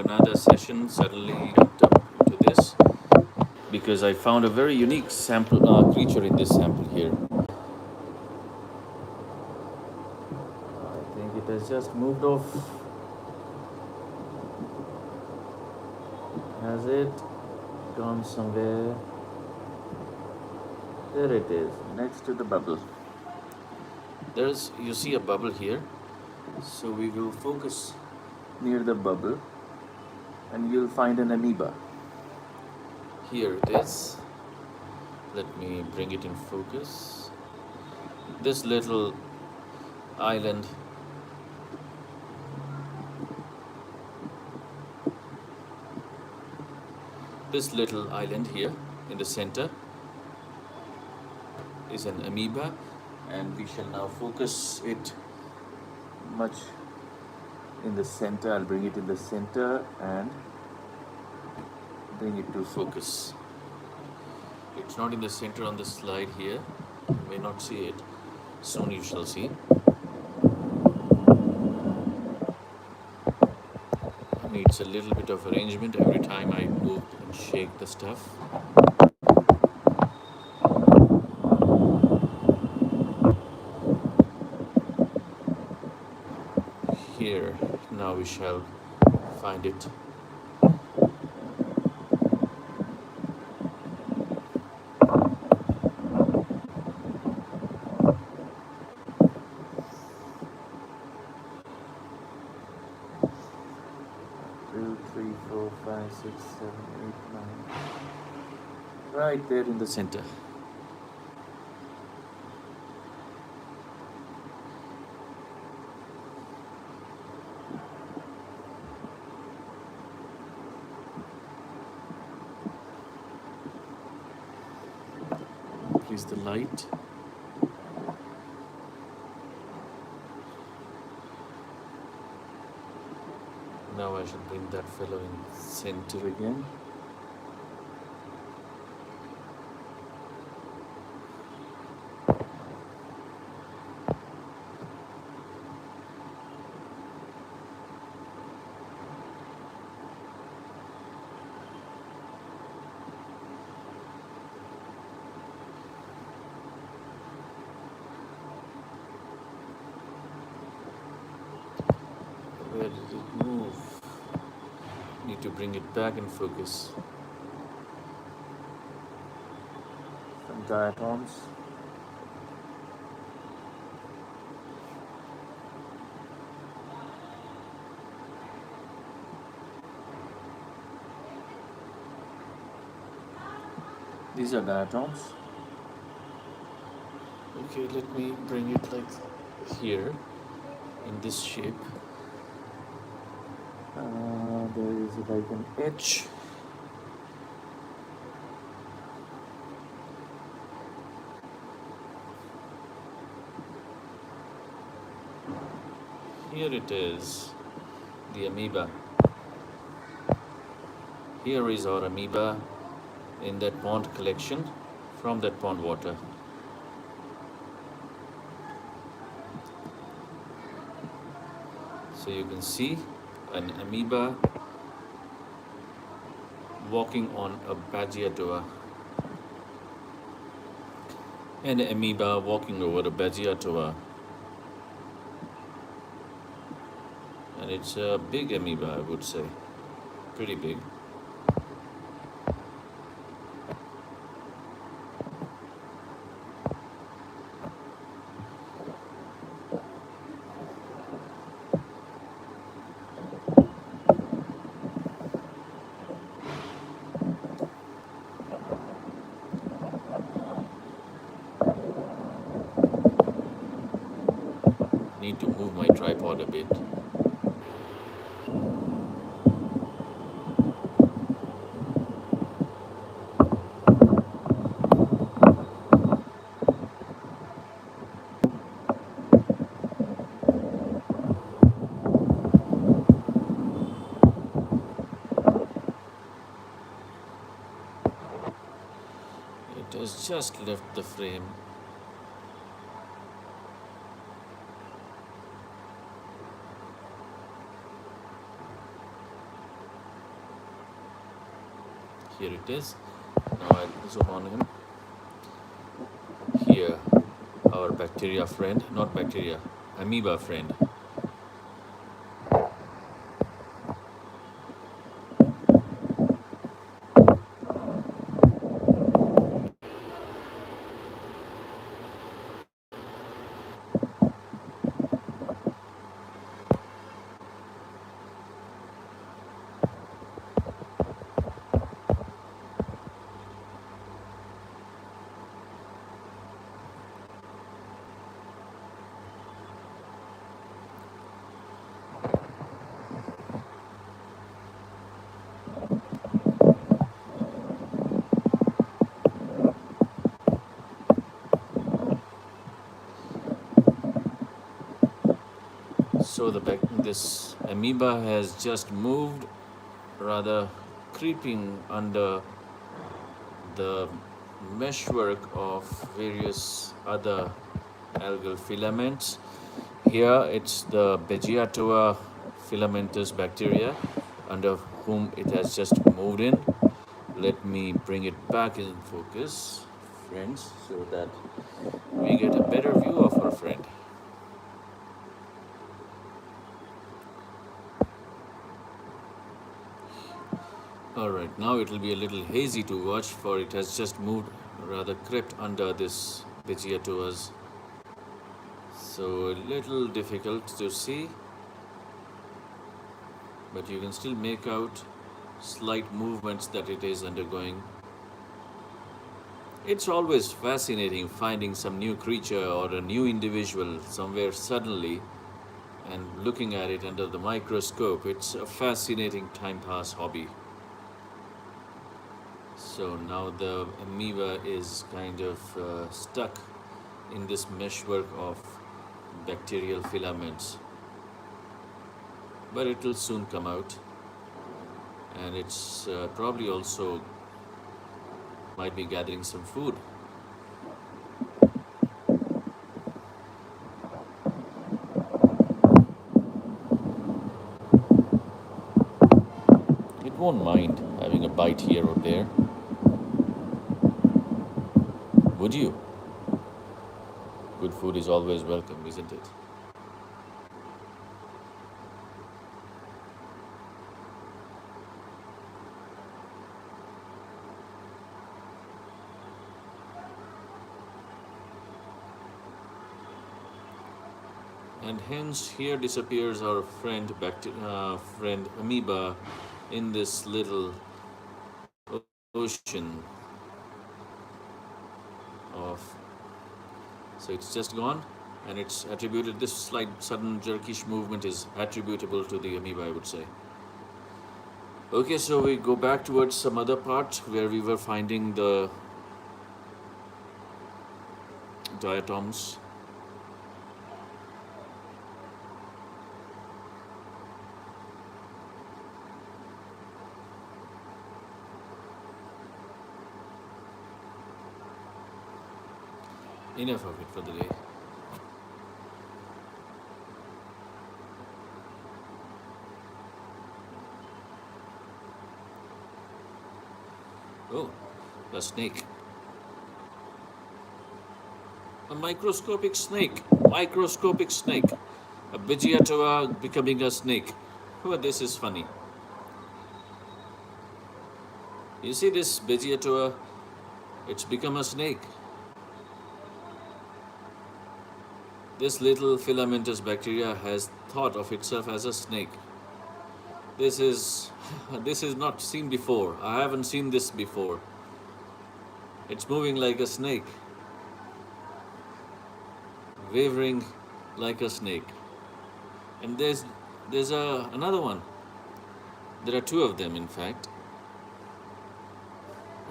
another session, suddenly jumped up into this because I found a very unique sample creature in this sample here. I think it has just moved off. Has it gone somewhere? There it is, next to the bubble. You see a bubble here. So we will focus near the bubble and you'll find an amoeba. Here it is. Let me bring it in focus. This little island here in the center is an amoeba, and we shall now focus it much in the center. I'll bring it in the center and bring it to focus. It's not in the center on the slide here. You may not see it. Soon you shall see. Needs a little bit of arrangement every time I move and shake the stuff. Here, now we shall find it. Two, three, four, five, six, 7, 8, 9. Right there in the center. Increase the light. Now I should bring that fellow in center again. Where did it move? Need to bring it back in focus. Some diatoms. These are diatoms. Okay, let me bring it like here in this shape. There is like an edge. Here it is, the amoeba. Here is our amoeba in that pond collection from that pond water. So you can see an amoeba walking on a Bagiatoa. An amoeba walking over a Bagiatoa. And it's a big amoeba, I would say. Pretty big. Need to move my tripod a bit. It has just left the frame. Here it is. Now I'll zoom on him. Here, our bacteria friend, not bacteria, amoeba friend. So this amoeba has just moved, rather creeping under the meshwork of various other algal filaments. Here it's the Beggiatoa filamentous bacteria under whom it has just moved in. Let me bring it back in focus, friends, so that we get a better view of our friend. Alright, now it will be a little hazy to watch, for it has just moved, rather crept under this Beggiatoas. So a little difficult to see, but you can still make out slight movements that it is undergoing. It's always fascinating finding some new creature or a new individual somewhere suddenly and looking at it under the microscope. It's a fascinating time pass hobby. So now the amoeba is kind of stuck in this meshwork of bacterial filaments. But it will soon come out, and it's probably also might be gathering some food. It won't mind having a bite here or there. Would you? Good food is always welcome, isn't it? And hence here disappears our friend amoeba in this little ocean of. So it's just gone, and it's attributed. This slight sudden jerkish movement is attributable to the amoeba, I would say. Okay, so we go back towards some other part where we were finding the diatoms. Enough of it for the day. Oh, a snake. A microscopic snake. Microscopic snake. A Beggiatoa becoming a snake. Oh, this is funny. You see this Beggiatoa? It's become a snake. This little filamentous bacteria has thought of itself as a snake. This is not seen before. I haven't seen this before. It's moving like a snake, wavering like a snake. And there's another one. There are two of them, in fact.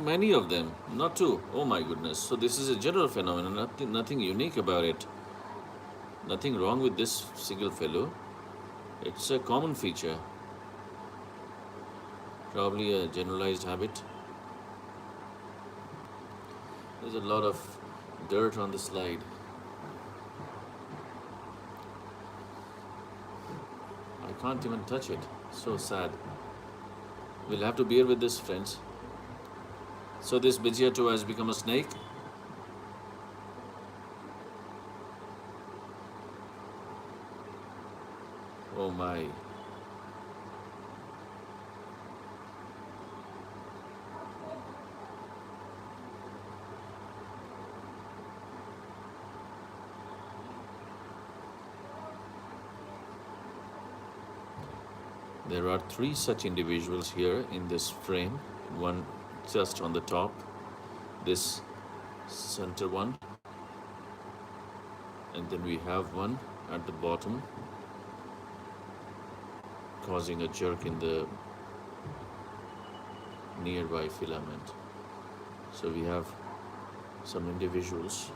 Many of them, not two. Oh my goodness! So this is a general phenomenon. Nothing unique about it. Nothing wrong with this single fellow. It's a common feature. Probably a generalized habit. There's a lot of dirt on the slide. I can't even touch it. So sad. We'll have to bear with this, friends. So this Begiato has become a snake. Oh my. There are three such individuals here in this frame. One just on the top, this center one, and then we have one at the bottom causing a jerk in the nearby filament. So we have some individuals.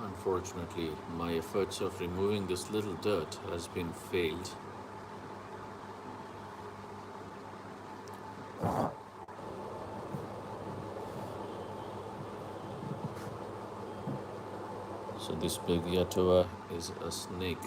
Unfortunately, my efforts of removing this little dirt has been failed. So this Begiatoa is a snake.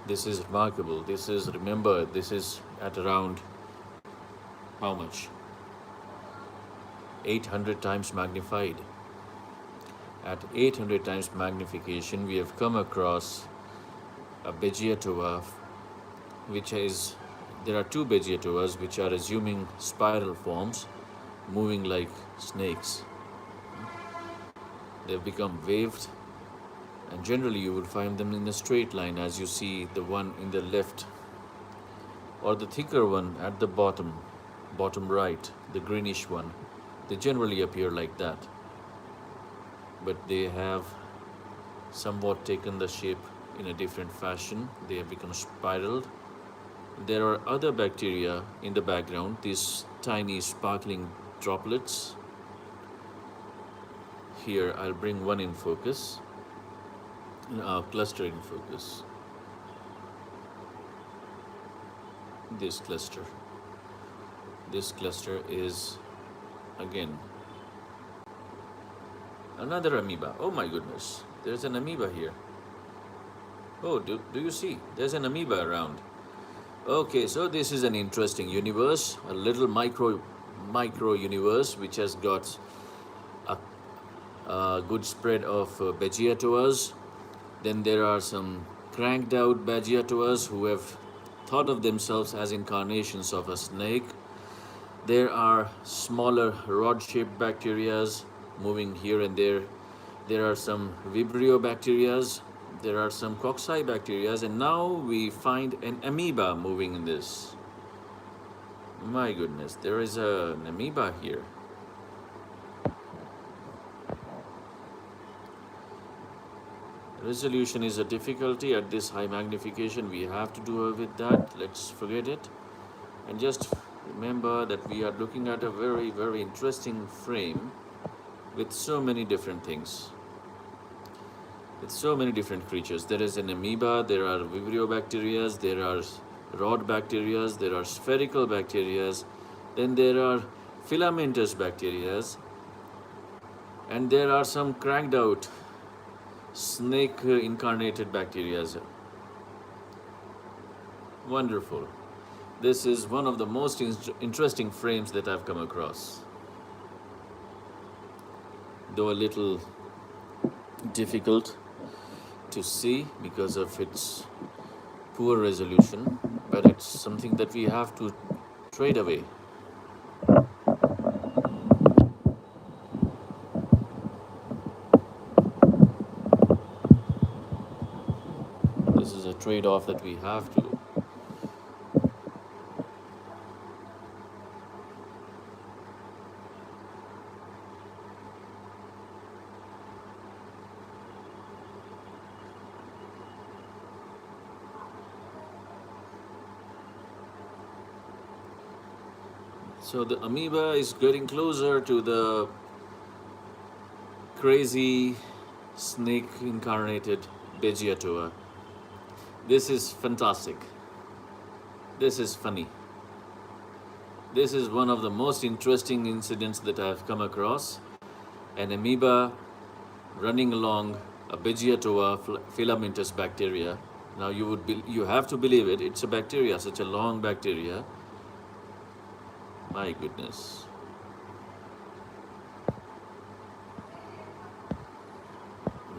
This is remarkable. This is, remember, this is at around how much? 800 times magnified. At 800 times magnification, we have come across a Begiatoa, which is, there are two Begiatoas which are assuming spiral forms, moving like snakes. They've become waved, and generally you will find them in a straight line, as you see the one in the left, or the thicker one at the bottom right, the greenish one. They generally appear like that, but they have somewhat taken the shape in a different fashion. They have become spiraled. There are other bacteria in the background, these tiny sparkling droplets. Here I'll bring one in focus, cluster in focus. This cluster is again another amoeba. Oh my goodness, there's an amoeba here. Oh, do you see? There's an amoeba around. Okay, so this is an interesting universe, a little micro universe which has got a good spread of Begiatoas. Then there are some cranked out Begiatoas who have thought of themselves as incarnations of a snake. There are smaller rod-shaped bacterias moving here and there. There are some Vibrio bacterias. There are some cocci bacterias, and now we find an amoeba moving in this. My goodness, there is an amoeba here. Resolution is a difficulty at this high magnification. We have to do with that. Let's forget it. And just remember that we are looking at a very, very interesting frame with so many different things. With so many different creatures. There is an amoeba, there are Vibrio bacteria, there are rod bacteria, there are spherical bacteria, then there are filamentous bacteria, and there are some cranked out snake incarnated bacteria. Wonderful. This is one of the most interesting frames that I've come across. Though a little difficult to see because of its poor resolution, but it's something that we have to trade away. This is a trade-off that we have to do. So the amoeba is getting closer to the crazy snake incarnated Begiatoa. This is fantastic. This is funny. This is one of the most interesting incidents that I have come across. An amoeba running along a Begiatoa filamentous bacteria. Now you have to believe it. It's a bacteria, such a long bacteria. My goodness.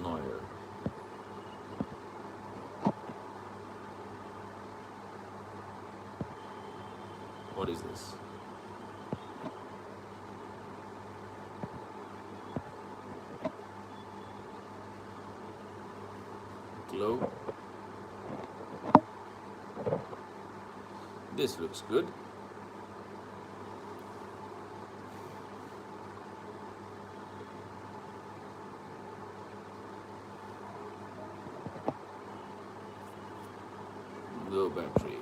Neuer. What is this? Glow. This looks good. Low battery.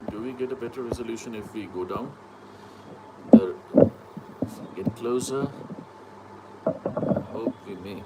Do we get a better resolution if we go down? Get closer. I hope we may.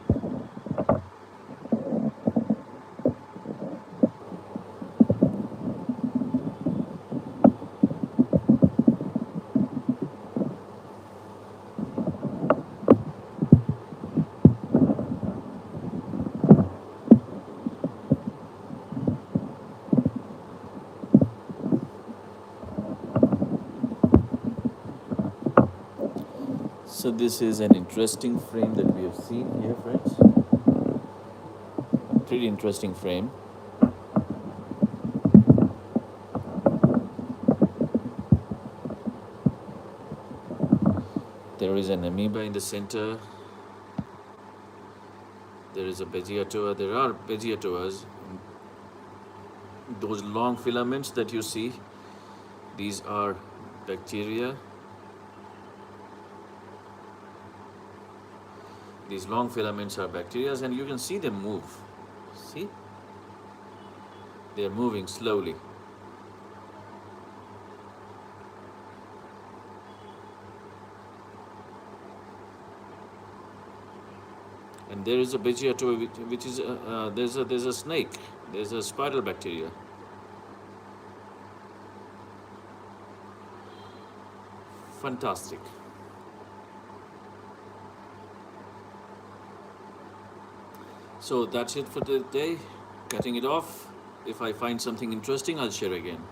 So this is an interesting frame that we have seen here, friends. Pretty interesting frame. There is an amoeba in the center. There is a Begiatoa. There are Begiatoas. Those long filaments that you see, these are bacteria. These long filaments are bacteria, and you can see them move. See? They are moving slowly. And there is a Begiatoa, which is there's a snake. There's a spiral bacteria. Fantastic. So that's it for today. Cutting it off. If I find something interesting, I'll share again.